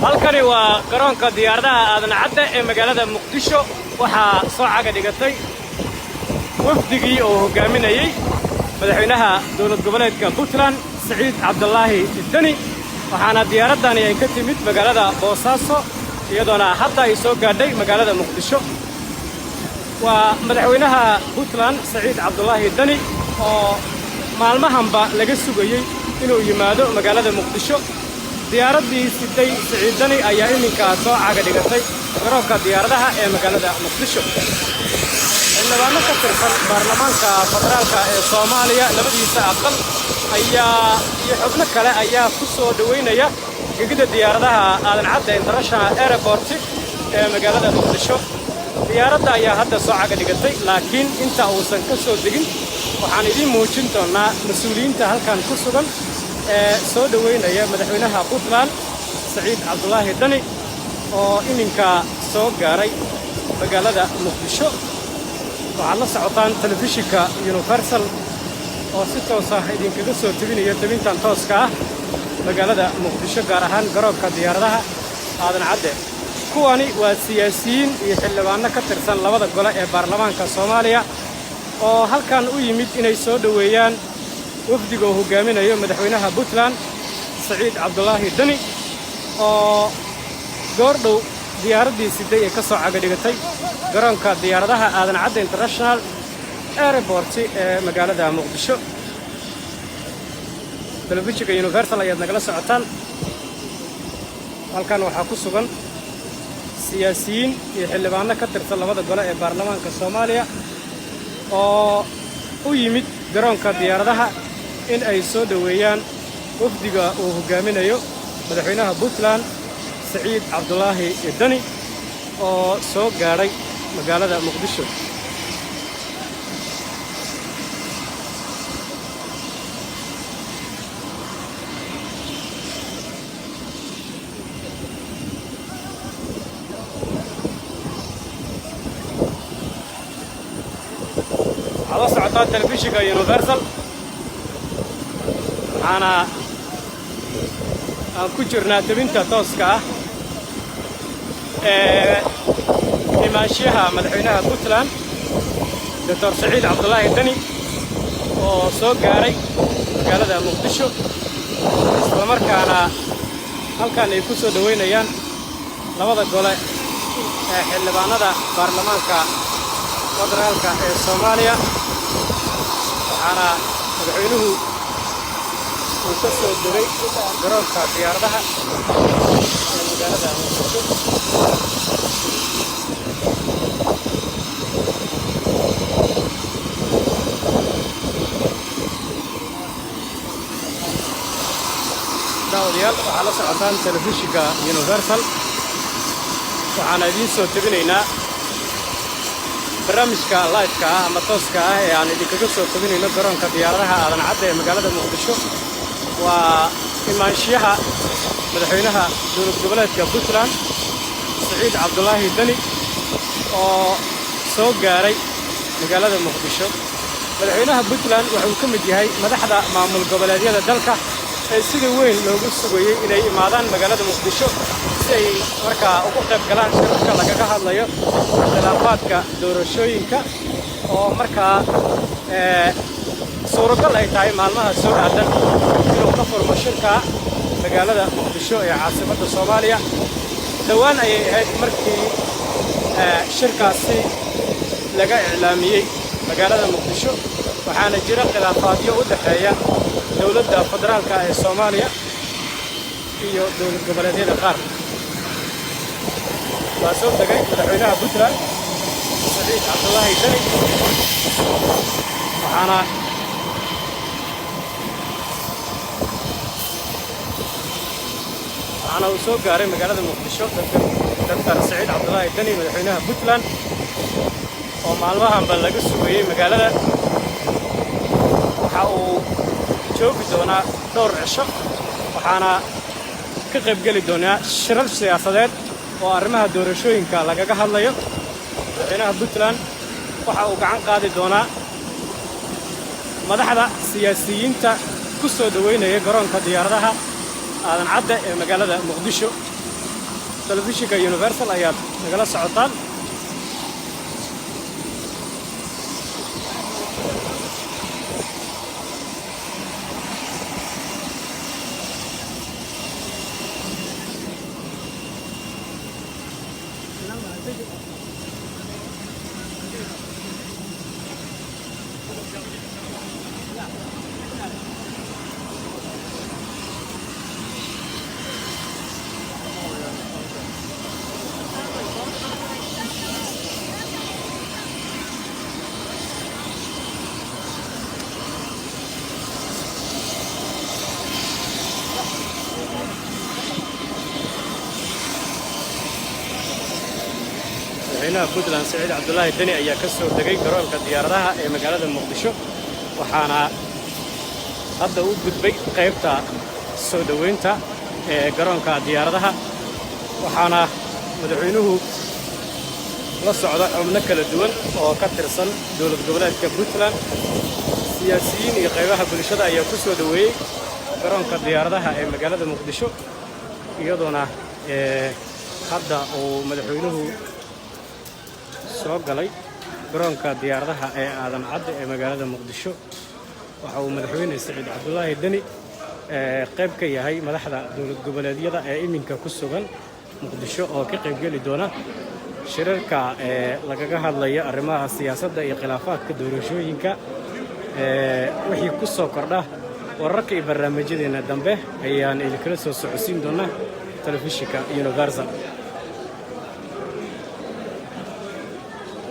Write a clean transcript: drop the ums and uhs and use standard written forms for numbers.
halkani waa garoonka diyaaradaha aadan cadde ee magaalada muqdisho waxaa soo caga dhigatay wafdigii oo hogaaminayay madaxweynaha dowlad goboleedka Puntland Saciid Cabdullaahi Dani waxaana diyaaradani ay ka timid magaalada Boosaaso iyadoona hadda ay soo gaadhay magaalada muqdisho waa madaxweynaha Puntland Saciid Cabdullaahi Dani oo maalmahanba laga sugayay inuu yimaado magaalada muqdisho diyaaradii siday Saciid Dani ayaa iminka soo caga dhigatay garoonka diyaaradaha ee magaalada muqdisho xildhibaano ka tirsan baarlamaanka federaalka ee Soomaaliya labadiisa aqal ayaa iyo xubno kale ayaa ku soo dhaweynaya gegida diyaaradaha aadan cadde international airport ee magaalada muqdisho diyaaradda ayaa hadda soo caga dhigatay laakiin inta uusan ka soo degin waxaan idin muujin doonaa mas'uuliyiinta halkan ku sugan ee soo dhaweynaya madaxweynaha Puntland Saciid Cabdullaahi Dani oo iminka soo gaaray magaalada muqdisho waxaa la socotaan telefishinka Universal oo si toos ah idinkaga soo tebinaya tebintan tooska ah magaalada muqdisho gaar ahaan garoonka diyaaradaha aadan cadde kuwani waa siyaasiyiin iyo xildhibaano ka tirsan labada gole ee baarlamaanka Soomaaliya oo halkan u yimid inay soo dhaweeyaan wafdiga uu hogaaminayo madaxweynaha Puntland Saciid Cabdullaahi Dani oo goordhow diyaaradii siday ee ka soo caga dhigatay garoonka diyaaradaha aadan cadde international airport ee magaalada muqdisho telefishinka Universal ayaad nagala socotaan halkan waxaa ku sugan siyaasiyiin iyo xildhibaano ka tirsan labada gole ee baarlamaanka Soomaaliya oo u yimid garoonka diyaaradaha in ay soo dhaweeyaan wafdiga uu hogaaminayo madaxweynaha Puntland Saciid Cabdullaahi Dani oo soo gaaray magaalada muqdisho على ساعات تلفزيون يونيفرسال أنا كجرنا تبنت توسكا إماشيها مدحوينها بوتلاند دكتور سعيد عبدالله دني وسوق جاري magaalada muqdisho isla markaana halkan ay ku soo dhaweynayaan labada gole ee xildhibaanada baarlamaanka federaalka ee Soomaaliya waxaana madaxweynuhu uu ka soo degay garoonka diyaaradaha ee magaalada muqdisho داوديال على ساعتان تلفزيونka Universal waxaana idin soo tabinaynaa barnaamijka live-ka ama tooska ah ee aan idinkaga soo tabinayno garoonka diyaaradaha aadan cadde ee magaalada muqdisho waa imaanshiyaha madaxweynaha dowlad goboleedka Puntland Saciid Cabdullaahi Dani oo soo gaaray magaalada muqdisho madaxweynaha Puntland wuxuu ka mid yahay madaxda maamul goboleedyada dalka ee sida weyn loogu sugayay inay imaadaan magaalada muqdisho si ay markaa ugu qayb galaan shirarka lagaga hadlayo khilaafaadka doorashooyinka oo markaa suuragal ay tahay maalmaha soo aadan inuu ka furmo shirka magaalada muqdisho ee caasimadda Soomaaliya dhawaan ayay ahayd markii shirkaasi laga iclaamiyay magaalada muqdisho waxaana jira khilaafaadyo u dhaxeeya dowladda federaalka ee Soomaaliya iyo dowlad goboleedyada qaar waa soo tagay madaxweynaha Puntland Saciid Cabdullaahi Dani waxaana uu soo gaaray magaalada muqdisho Dr. Saciid Cabdullaahi Dani madaxweynaha Puntland oo maalmahanba laga sugayay magaalada waxa uu joogi doonaa dhowr cisho waxaana ka qayb gali doonaa shirar siyaasadeed oo arrimaha doorashooyinka lagaga hadlayo madaxweynaha Puntland waxa uu gacan qaadi doonaa madaxda siyaasiyiinta ku soo dhaweynaya garoonka diyaaradaha aadan cadde ee magaalada muqdisho telefishinka Universal ayaad nagala socotaan. madaxweynaha Puntland Saciid Cabdullaahi Deni ayaa ka soo degay garoonka diyaaradaha ee magaalada Muqdisho waxaana hadda u gudbay qaybta soo dhaweynta ee garoonka diyaaradaha waxaana madaxweynuhu la socda xubno kala duwan oo ka tirsan dowlad goboleedka Puntland siyaasiyiin iyo qaybaha bulshada ayaa ku soo dhaweeyay garoonka diyaaradaha ee magaalada Muqdisho iyadoona hadda uu madaxweynuhu soo galay garoonka diyaaradaha ee aadan cadde ee magaalada Muqdisho waxa uu madaxweyne Saciid Cabdullaahi Deni qayb ka yahay madaxda dowlad goboleedyada ee iminka ku sugan Muqdisho oo ka qayb gali doona shirarka lagaga hadlayo arrimaha siyaasadda iyo khilaafaadka doorashooyinka wixii ku soo kordha wararka iyo barnaamijyadeena dambe ayaan idinkala soo socodsiin doonaa telefishinka Universal.